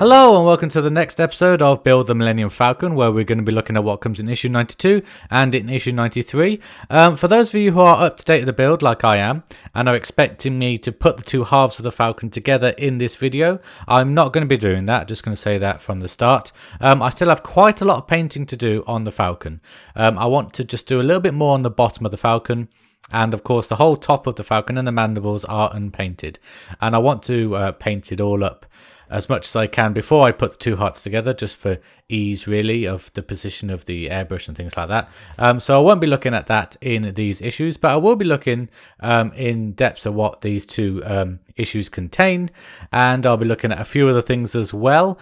Hello and welcome to the next episode of Build the Millennium Falcon, where we're going to be looking at what comes in issue 92 and in issue 93. For those of you who are up to date with the build like I am and are expecting me to put the two halves of the Falcon together in this video, I'm not going to be doing that. Just going to say that from the start. I still have quite a lot of painting to do on the Falcon. I want to just do a little bit more on the bottom of the Falcon. And of course the whole top of the Falcon and the mandibles are unpainted. And I want to paint it all up as much as I can before I put the two hearts together, just for ease really of the position of the airbrush and things like that. So I won't be looking at that in these issues, but I will be looking in depth at what these two issues contain, and I'll be looking at a few other things as well.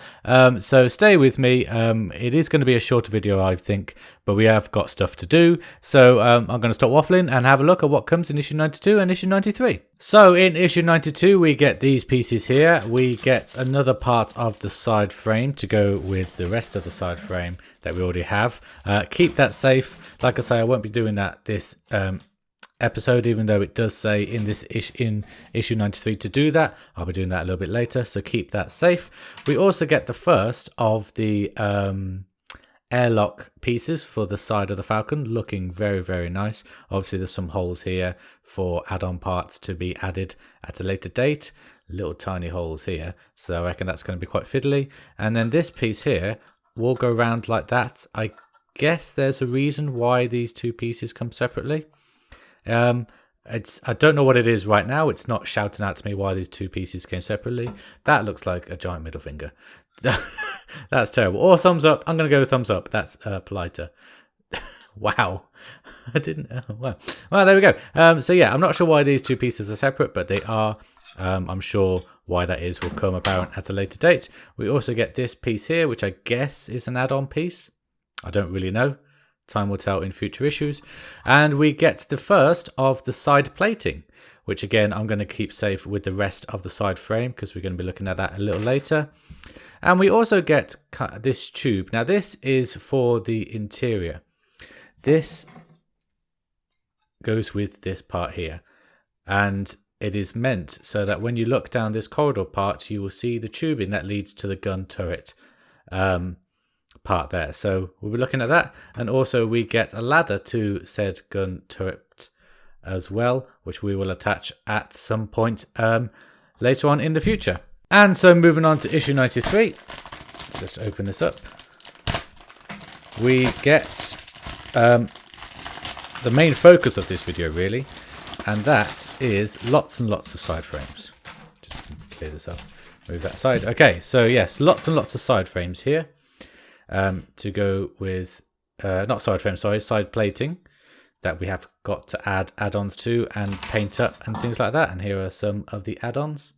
So stay with me. It is going to be a shorter video, I think, but we have got stuff to do. So I'm going to stop waffling and have a look at what comes in issue 92 and issue 93. So in issue 92 we get these pieces here. We get another part of the side frame to go with the rest of the side frame that we already have. Keep that safe. Like I say, I won't be doing that this episode, even though it does say in this issue 93 to do that. I'll be doing that a little bit later, so keep that safe. We also get the first of the airlock pieces for the side of the Falcon, looking very nice. Obviously there's some holes here for add-on parts to be added at a later date, little tiny holes here, so I reckon that's going to be quite fiddly. And then this piece here will go around like that. I guess there's a reason why these two pieces come separately. I don't know what it is right now. It's not shouting out to me why these two pieces came separately. That looks like a giant middle finger. That's terrible. Or thumbs up. I'm going to go with thumbs up. That's politer. Wow. I didn't know. Well, there we go. So yeah, I'm not sure why these two pieces are separate, but they are. I'm sure why that is will come apparent at a later date. We also get this piece here, which I guess is an add-on piece. I don't really know. Time will tell in future issues. And we get the first of the side plating, which again I'm going to keep safe with the rest of the side frame because we're going to be looking at that a little later. And we also get this tube. Now this is for the interior. This goes with this part here, and it is meant so that when you look down this corridor part, you will see the tubing that leads to the gun turret part there. So we'll be looking at that, and also we get a ladder to said gun turret as well, which we will attach at some point later on in the future. And so moving on to issue 93, let's just open this up. We get the main focus of this video really, and that is lots and lots of side frames. Just clear this up, move that aside. Okay, so yes, lots and lots of side frames here to go with, not side frames, sorry, side plating that we have got to add add-ons to and paint up and things like that. And here are some of the add-ons.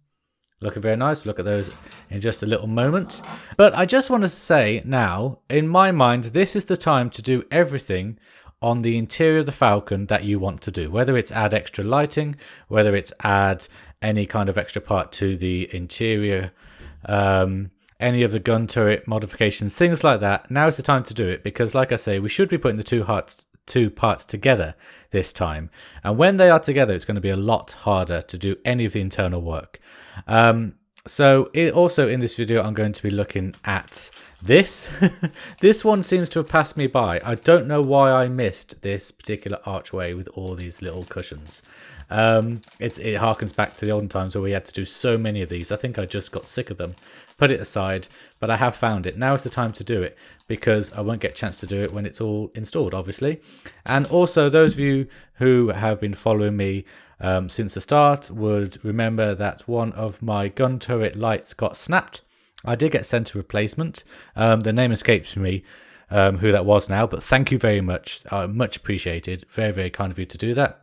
Looking very nice. Look at those in just a little moment. But I just want to say now, in my mind, this is the time to do everything on the interior of the Falcon that you want to do. Whether it's add extra lighting, whether it's add any kind of extra part to the interior, any of the gun turret modifications, things like that. Now is the time to do it because, like I say, we should be putting the two parts together this time, and when they are together it's going to be a lot harder to do any of the internal work. So also in this video I'm going to be looking at this. This one seems to have passed me by. I don't know why I missed this particular archway with all these little cushions. It harkens back to the olden times where we had to do so many of these. I think I just got sick of them, put it aside, but I have found it. Now is the time to do it because I won't get a chance to do it when it's all installed, obviously. And also those of you who have been following me since the start would remember that one of my gun turret lights got snapped. I did get sent a replacement. The name escapes me who that was now, but thank you very much. Much appreciated. Very kind of you to do that.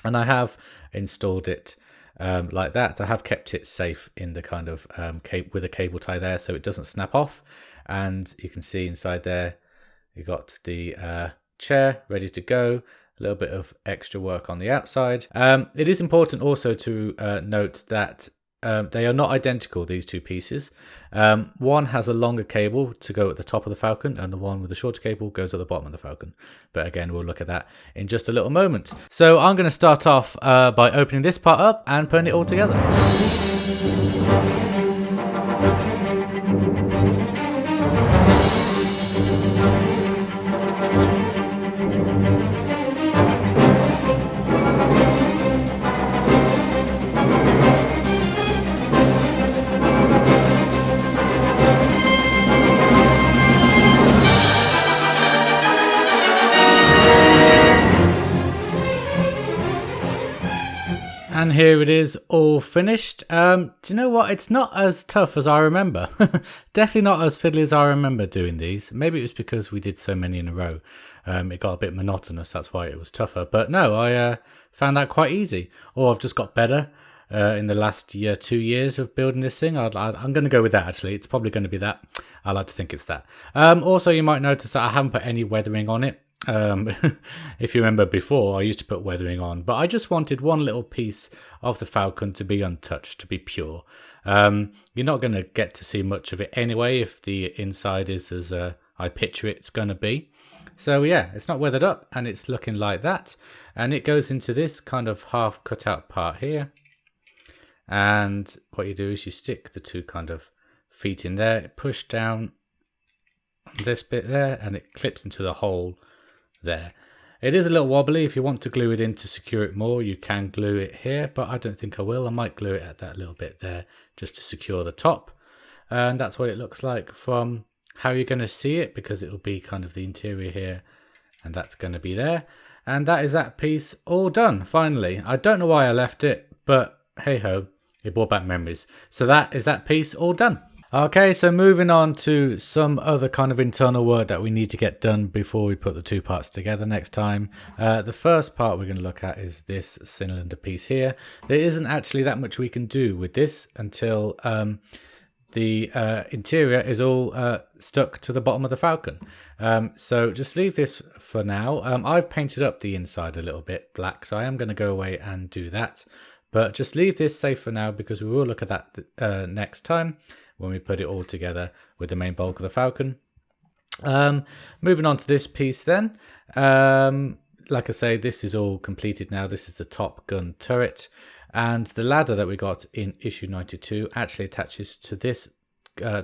And I have installed it like that. I have kept it safe in the kind of with a cable tie there so it doesn't snap off. And you can see inside there you got the chair ready to go. A little bit of extra work on the outside. It is important also to note that they are not identical, these two pieces. One has a longer cable to go at the top of the Falcon, and the one with the shorter cable goes at the bottom of the Falcon. But again, we'll look at that in just a little moment. So I'm going to start off by opening this part up and putting it all together. And here it is, all finished. Do you know what? It's not as tough as I remember. Definitely not as fiddly as I remember doing these. Maybe it was because we did so many in a row. It got a bit monotonous, that's why it was tougher. But no, I found that quite easy. Or I've just got better in the last 2 years of building this thing. I'm going to go with that, actually. It's probably going to be that. I like to think it's that. Also, you might notice that I haven't put any weathering on it. If you remember before, I used to put weathering on, but I just wanted one little piece of the Falcon to be untouched, to be pure. You're not going to get to see much of it anyway if the inside is as I picture it's going to be. So yeah, it's not weathered up and it's looking like that, and it goes into this kind of half cut out part here, and what you do is you stick the two kind of feet in there, push down on this bit there, and it clips into the hole there. It is a little wobbly. If you want to glue it in to secure it more, you can glue it here, but I don't think I will. I might glue it at that little bit there just to secure the top, and that's what it looks like from how you're going to see it, because it will be kind of the interior here, and that's going to be there. And that is that piece all done finally. I don't know why I left it, but hey ho, it brought back memories. So that is that piece all done. Okay, so moving on to some other kind of internal work that we need to get done before we put the two parts together next time. The first part we're going to look at is this cylinder piece here. There isn't actually that much we can do with this until the interior is all stuck to the bottom of the Falcon. So just leave this for now. I've painted up the inside a little bit black, so I am going to go away and do that. But just leave this safe for now, because we will look at that next time when we put it all together with the main bulk of the Falcon. Moving on to this piece then. Like I say, this is all completed now. This is the Top Gun turret. And the ladder that we got in issue 92 actually attaches to this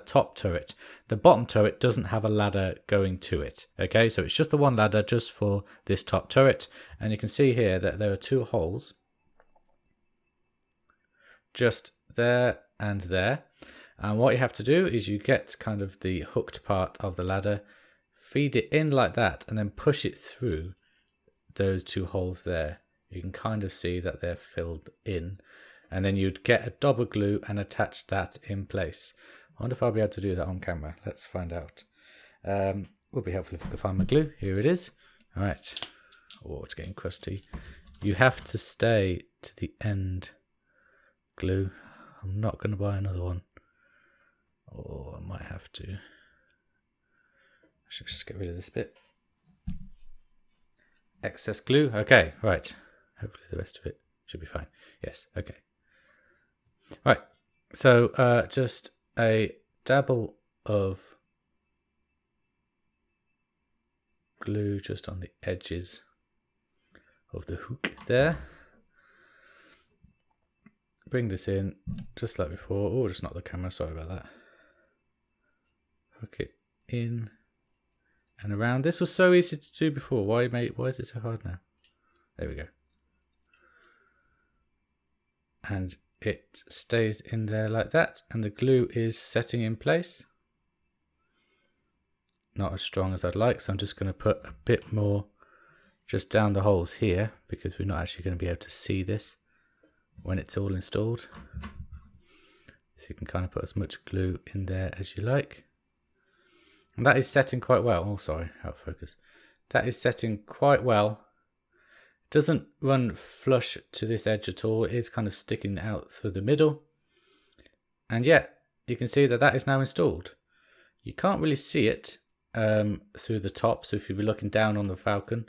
top turret. The bottom turret doesn't have a ladder going to it. Okay, so it's just the one ladder just for this top turret. And you can see here that there are two holes just there and there. And what you have to do is you get kind of the hooked part of the ladder, feed it in like that, and then push it through those two holes there. You can kind of see that they're filled in, and then you'd get a double glue and attach that in place. I wonder if I'll be able to do that on camera. Let's find out. Would be helpful if I could find my glue. Here it is. All right. Oh, it's getting crusty. You have to stay to the end glue. I'm not going to buy another one. Oh, I might have to. I should just get rid of this bit. Excess glue. Okay, right. Hopefully the rest of it should be fine. Yes, okay. Right, so just a dabble of glue just on the edges of the hook there. Bring this in just like before. Oh, just knocked the camera, sorry about that. Hook it in and around. This was so easy to do before. Why is it so hard now? There we go. And it stays in there like that, and the glue is setting in place. Not as strong as I'd like, so I'm just going to put a bit more just down the holes here, because we're not actually going to be able to see this when it's all installed. So you can kind of put as much glue in there as you like. And that is setting quite well. Oh, sorry, out of focus. That is setting quite well. It doesn't run flush to this edge at all. It is kind of sticking out through the middle. And yet, you can see that that is now installed. You can't really see it through the top. So if you'd be looking down on the Falcon,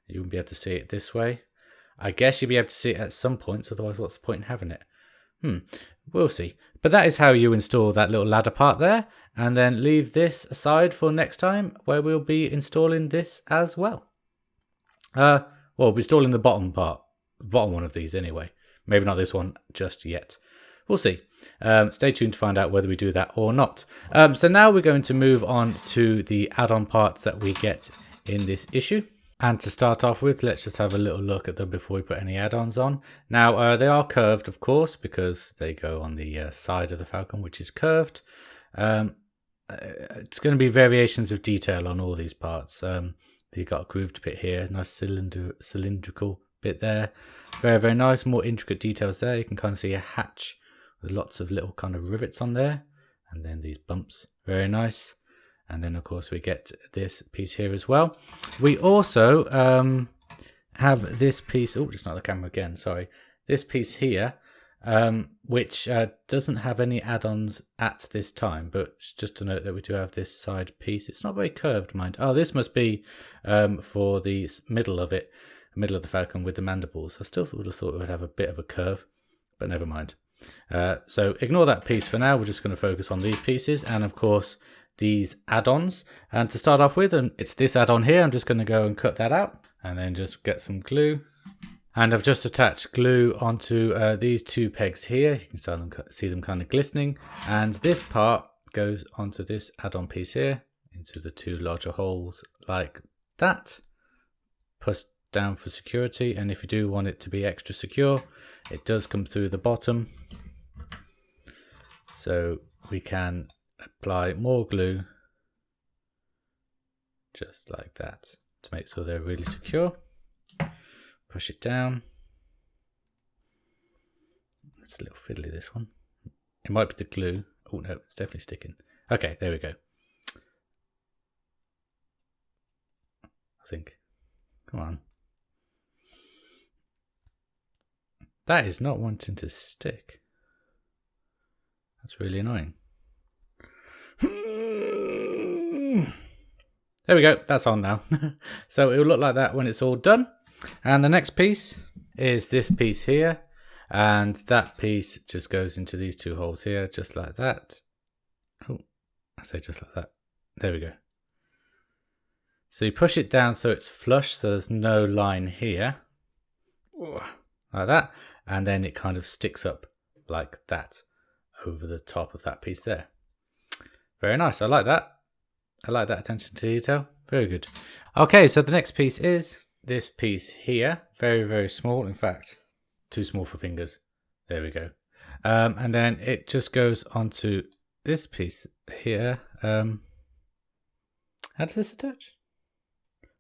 you wouldn't be able to see it this way. I guess you'll be able to see it at some points. Otherwise, what's the point in having it? We'll see. But that is how you install that little ladder part there, and then leave this aside for next time, where we'll be installing this as well. Well, we'll be installing the bottom part, the bottom one of these anyway. Maybe not this one just yet. We'll see. Stay tuned to find out whether we do that or not. So now we're going to move on to the add-on parts that we get in this issue. And to start off with, let's just have a little look at them before we put any add-ons on. Now, they are curved, of course, because they go on the side of the Falcon, which is curved. It's going to be variations of detail on all these parts. You've got a grooved bit here, nice cylindrical bit there. Very, very nice. More intricate details there. You can kind of see a hatch with lots of little kind of rivets on there. And then these bumps. Very nice. And then, of course, we get this piece here as well. We also have this piece. Oh, just not the camera again. Sorry. This piece here, which doesn't have any add-ons at this time. But just to note that we do have this side piece. It's not very curved, mind. Oh, this must be for the middle of it. Middle of the Falcon with the mandibles. I still would have thought it would have a bit of a curve, but never mind. So ignore that piece for now. We're just going to focus on these pieces and of course these add-ons. And to start off with, it's this add-on here. I'm just going to go and cut that out and then just get some glue. And I've just attached glue onto these two pegs here. You can see them kind of glistening. And this part goes onto this add-on piece here into the two larger holes like that. Push down for security, and if you do want it to be extra secure, it does come through the bottom, so we can apply more glue just like that to make sure they're really secure. Push it down. It's a little fiddly, this one. It might be the glue. Oh no, it's definitely sticking. Okay, there we go. I think. Come on. That is not wanting to stick. That's really annoying. There we go. That's on now. So it will look like that when it's all done. And the next piece is this piece here. And that piece just goes into these two holes here, just like that. Oh, I say just like that. There we go. So you push it down so it's flush, so there's no line here. Like that. And then it kind of sticks up like that over the top of that piece there. Very nice. I like that. I like that attention to detail. Very good. Okay, so the next piece is this piece here. Very, very small. In fact, too small for fingers. There we go. And then it just goes onto this piece here. How does this attach?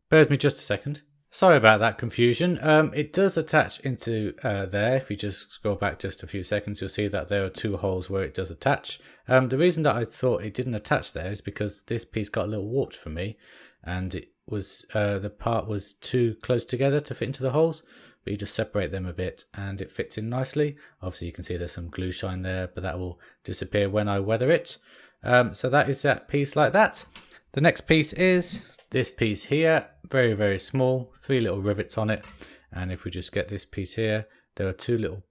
Bear with me just a second. Sorry about that confusion. It does attach into there. If you just scroll back just a few seconds, you'll see that there are two holes where it does attach. The reason that I thought it didn't attach there is because this piece got a little warped for me, and it was the part was too close together to fit into the holes. But you just separate them a bit, and it fits in nicely. Obviously, you can see there's some glue shine there, but that will disappear when I weather it. So that is that piece like that. The next piece is this piece here, very, very small, 3 little rivets on it. And if we just get this piece here, there are 2 little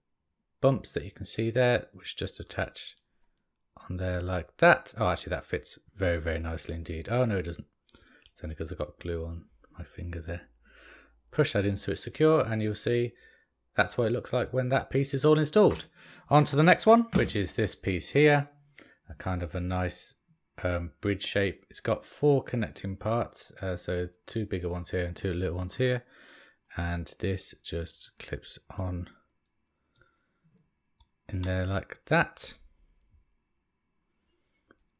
bumps that you can see there, which just attach on there like that. Oh, actually that fits very, very nicely indeed. Oh no, it doesn't. It's only because I've got glue on my finger there. Push that in so it's secure, and you'll see that's what it looks like when that piece is all installed. On to the next one, which is this piece here. A kind of a nice bridge shape. It's got 4 connecting parts, so 2 bigger ones here and 2 little ones here, and this just clips on in there like that.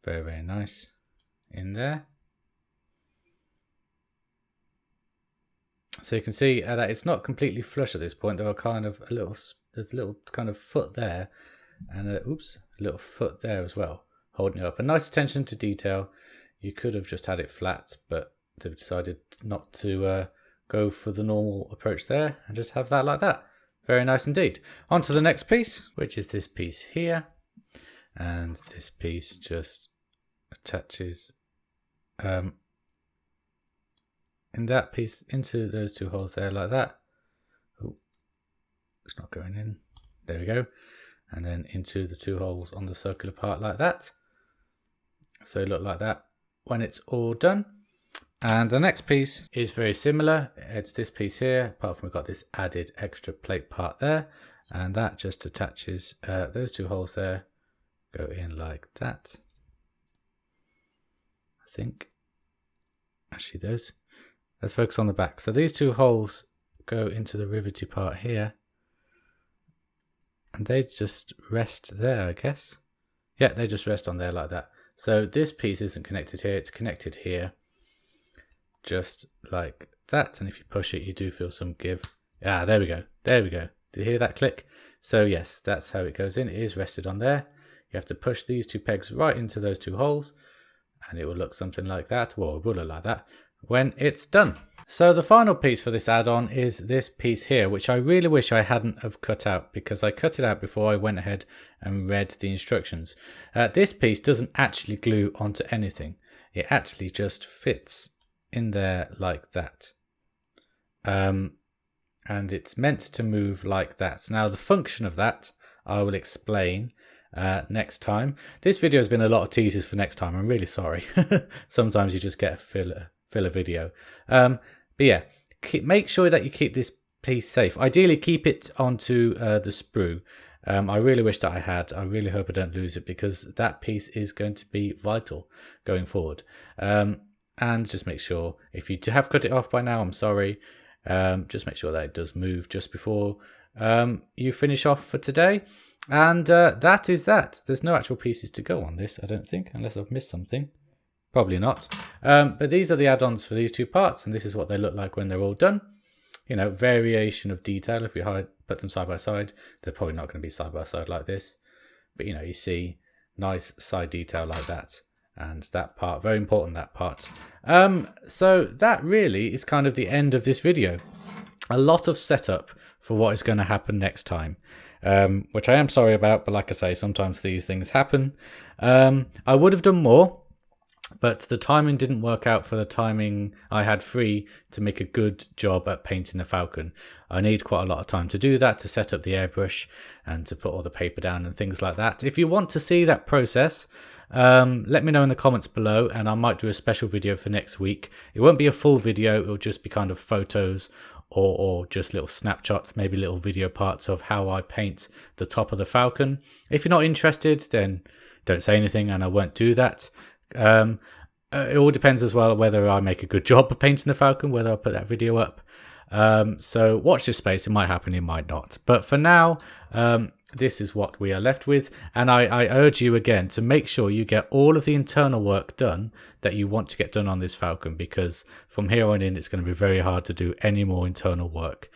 Very, very nice in there. So you can see that it's not completely flush at this point. There are kind of there's a little kind of foot there, and a little foot there as well, holding it up. A nice attention to detail. You could have just had it flat, but they've decided not to go for the normal approach there and just have that like that. Very nice indeed. On to the next piece, which is this piece here. And this piece just attaches in that piece into those 2 holes there like that. Oh, it's not going in. There we go. And then into the 2 holes on the circular part like that. So it look like that when it's all done. And the next piece is very similar. It's this piece here, apart from we've got this added extra plate part there. And that just attaches those 2 holes there, go in like that. I think. Actually those. Let's focus on the back. So these 2 holes go into the rivety part here. And they just rest there, I guess. Yeah, they just rest on there like that. So this piece isn't connected here, it's connected here. Just like that. And if you push it, you do feel some give Ah, there we go. There we go. Did you hear that click? So yes, that's how it goes in. It is rested on there. You have to push these 2 pegs right into those 2 holes, and it will look something like that. Well, it will look like that when it's done. So the final piece for this add-on is this piece here, which I really wish I hadn't have cut out, because I cut it out before I went ahead and read the instructions. This piece doesn't actually glue onto anything. It actually just fits in there like that. And it's meant to move like that. Now the function of that I will explain next time. This video has been a lot of teasers for next time. I'm really sorry. Sometimes you just get a filler video. But yeah, make sure that you keep this piece safe. Ideally keep it onto the sprue. I really wish that I had. I really hope I don't lose it, because that piece is going to be vital going forward. And just make sure, if you have cut it off by now, I'm sorry. Just make sure that it does move just before you finish off for today. And that is that. There's no actual pieces to go on this, I don't think, unless I've missed something. Probably not. But these are the add-ons for these 2 parts, and this is what they look like when they're all done. You know, variation of detail. If you put them side by side, they're probably not going to be side by side like this. But you know, you see nice side detail like that. And that part, very important, that part. So that really is kind of the end of this video. A lot of setup for what is going to happen next time, which I am sorry about, but like I say, sometimes these things happen. I would have done more, but the timing didn't work out for the timing I had free to make a good job at painting the Falcon. I need quite a lot of time to do that, to set up the airbrush and to put all the paper down and things like that. If you want to see that process, let me know in the comments below, and I might do a special video for next week. It won't be a full video, it'll just be kind of photos or just little snapshots, maybe little video parts of how I paint the top of the Falcon. If you're not interested, then don't say anything and I won't do that. It all depends as well whether I make a good job of painting the Falcon, whether I put that video up. So watch this space, it might happen, it might not. But for now, this is what we are left with, and I urge you again to make sure you get all of the internal work done that you want to get done on this Falcon, because from here on in it's going to be very hard to do any more internal work.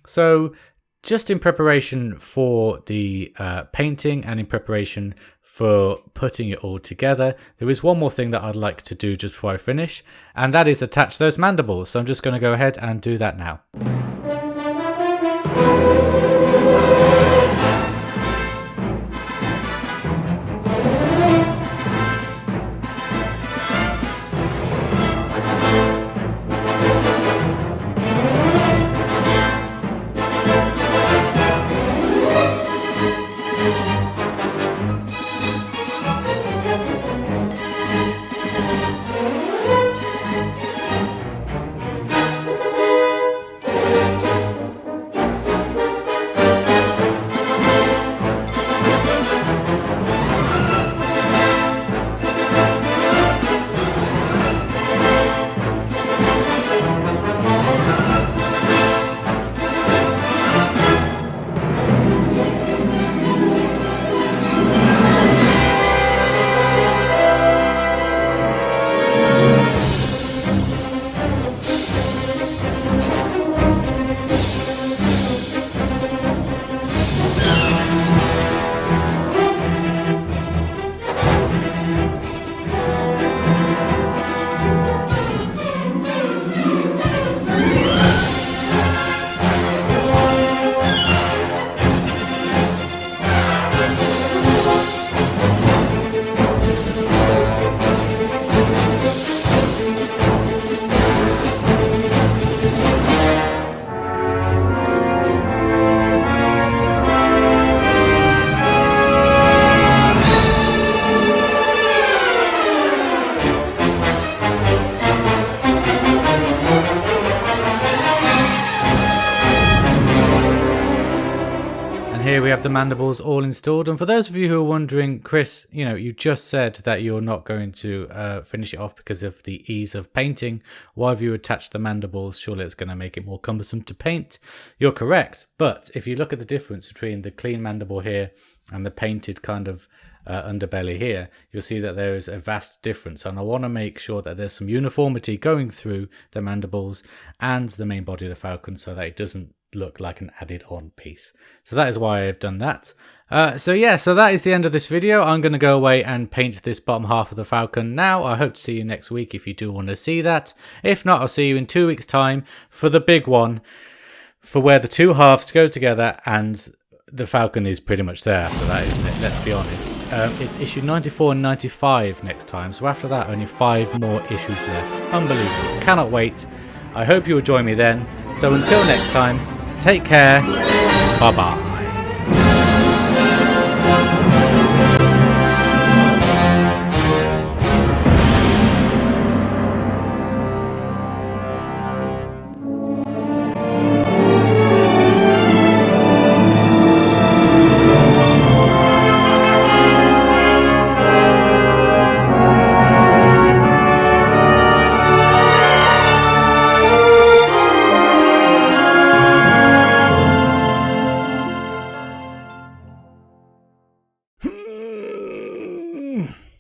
So just in preparation for the painting and in preparation for putting it all together, there is one more thing that I'd like to do just before I finish, and that is attach those mandibles. So I'm just going to go ahead and do that now. the mandibles all installed. And for those of you who are wondering, Chris, you know, you just said that you're not going to finish it off because of the ease of painting. Why have you attached the mandibles? Surely it's going to make it more cumbersome to paint. You're correct. But if you look at the difference between the clean mandible here and the painted kind of underbelly here, you'll see that there is a vast difference, and I want to make sure that there's some uniformity going through the mandibles and the main body of the Falcon so that it doesn't look like an added on piece. So that is why I've done that. So that is the end of this video. I'm going to go away and paint this bottom half of the Falcon now. I hope to see you next week if you do want to see that. If not, I'll see you in 2 weeks time for the big one, for where the two halves go together and the Falcon is pretty much there after that, isn't it? Let's be honest. It's issue 94 and 95 next time, so after that only 5 more issues left. Unbelievable. Cannot wait. I hope you will join me then. So until next time, take care. Bye bye.